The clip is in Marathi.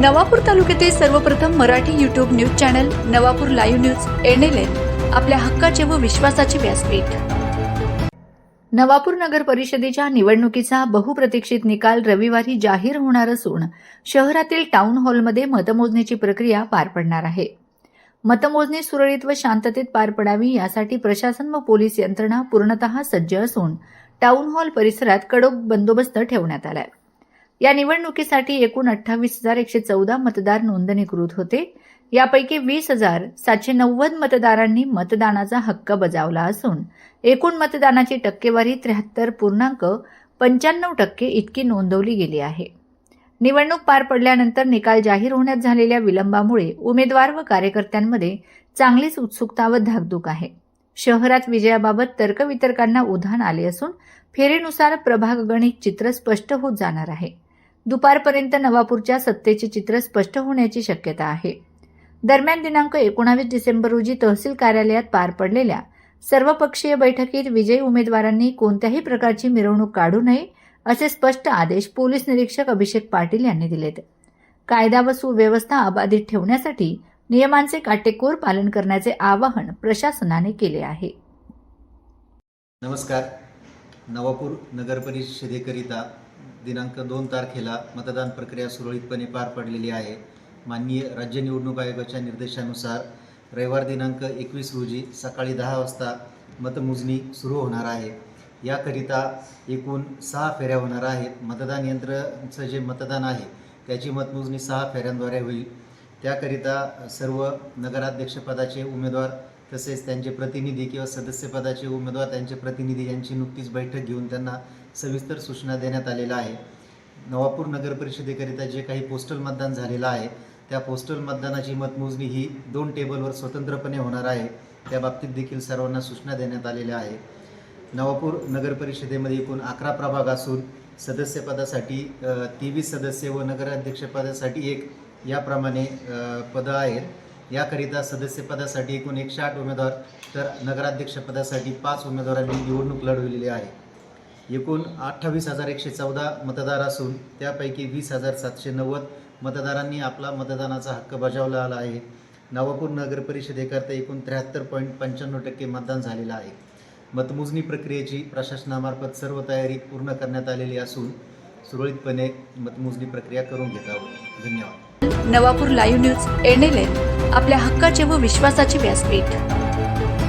नवापूर तालुक्यातील सर्वप्रथम Marathi YouTube news channel Navapur live news NLN आपल्या हक्काचे व विश्वासाचे व्यासपीठ। नवापूर नगर परिषदेच्या निवडणुकीचा बहुप्रतीक्षित निकाल रविवारी जाहीर होणार असून शहरातील टाउन हॉलमध्ये मतमोजणीची प्रक्रिया पार पडणार आहे। मतमोजणी सुरळीत व शांततेत पार पडावी यासाठी प्रशासन व पोलीस यंत्रणा पूर्णतः सज्ज असून टाउन हॉल परिसरात कडक बंदोबस्त ठेवण्यात आला आहे। या निवडणुकीसाठी एकूण 28,114 मतदार नोंदणीकृत होते। यापैकी 20,790 मतदारांनी मतदानाचा हक्क बजावला असून एकूण मतदानाची टक्केवारी 73.95% इतकी नोंदवली गेली आहे। निवडणूक पार पडल्यानंतर निकाल जाहीर होण्यात झालेल्या विलंबामुळे उमेदवार व कार्यकर्त्यांमध्ये चांगलीच उत्सुकता व धाकधूक आहे। शहरात विजयाबाबत तर्कवितर्कांना उधाण आले असून फेरीनुसार प्रभाग गणित चित्र स्पष्ट होत जाणार आहे। दुपारपर्यंत नवापूरच्या सत्तेचे चित्र स्पष्ट होण्याची शक्यता आहे। दरम्यान दिनांक 19 डिसेंबर रोजी तहसील कार्यालयात पार पडलेल्या सर्वपक्षीय बैठकीत विजयी उमेदवारांनी कोणत्याही प्रकारची मिरवणूक काढू नये असे स्पष्ट आदेश पोलीस निरीक्षक अभिषेक पाटील यांनी दिलेत। कायदा व सुव्यवस्था अबाधित ठेवण्यासाठी नियमांचे काटेकोर पालन करण्याचे आवाहन प्रशासनाने केले आहे। नमस्कार। नवापूर नगर परिषदेकरिता दिनांक 2 तारखेला मतदान प्रक्रिया सुरळीतपणे पार पडलेली आहे। माननीय राज्य निवडणूक आयोगाच्या निर्देशानुसार रविवार दिनांक 21 रोजी सकाळी 10 वाजता मतमोजणी सुरू होणार आहे। याकरिता एकूण 6 फेऱ्या होणार आहेत। मतदान यंत्राचं जे मतदान आहे त्याची मतमोजणी 6 फेऱ्यांद्वारे होईल। त्याकरिता सर्व नगराध्यक्षपदाचे उमेदवार तसेच त्यांचे प्रतिनिधी किंवा सदस्यपदाचे उमेदवार त्यांचे प्रतिनिधी यांची नुकतीच बैठक घेऊन त्यांना सविस्तर सूचना देण्यात आलेल्या आहे। नवापूर नगर परिषदेकरिता जे काही पोस्टल मतदान झालेलं आहे त्या पोस्टल मतदानाची मतमोजणी ही 2 टेबलवर स्वतंत्रपणे होणार आहे। त्या बाबतीत देखील सर्वांना सूचना देण्यात आलेल्या आहे। नवापूर नगर परिषदेमध्ये एकूण 11 प्रभाग असून सदस्यपदासाठी 23 सदस्य व नगराध्यक्षपदासाठी 1 याप्रमाणे पदं आहेत। याकरिता सदस्यपदासाठी एकूण 108 उमेदवार तर नगराध्यक्षपदासाठी 5 उमेदवारांनी निवडणूक लढवलेली आहे। एकूण 28,114 मतदार असून त्यापैकी 20,790 मतदारांनी आपला मतदानाचा हक्क बजावला आहे। नवापूर नगर परिषदेकरता एकूण 73.95% मतदान झालेलं आहे। मतमोजणी प्रक्रियेची प्रशासनामार्फत सर्व तयारी पूर्ण करण्यात आलेली असून सुरळीतपणे मतमोजणी प्रक्रिया करून घेत आहोत। धन्यवाद। नवापूर लाईव्ह न्यूज NLN आपल्या हक्काचे व विश्वासाचे व्यासपीठ।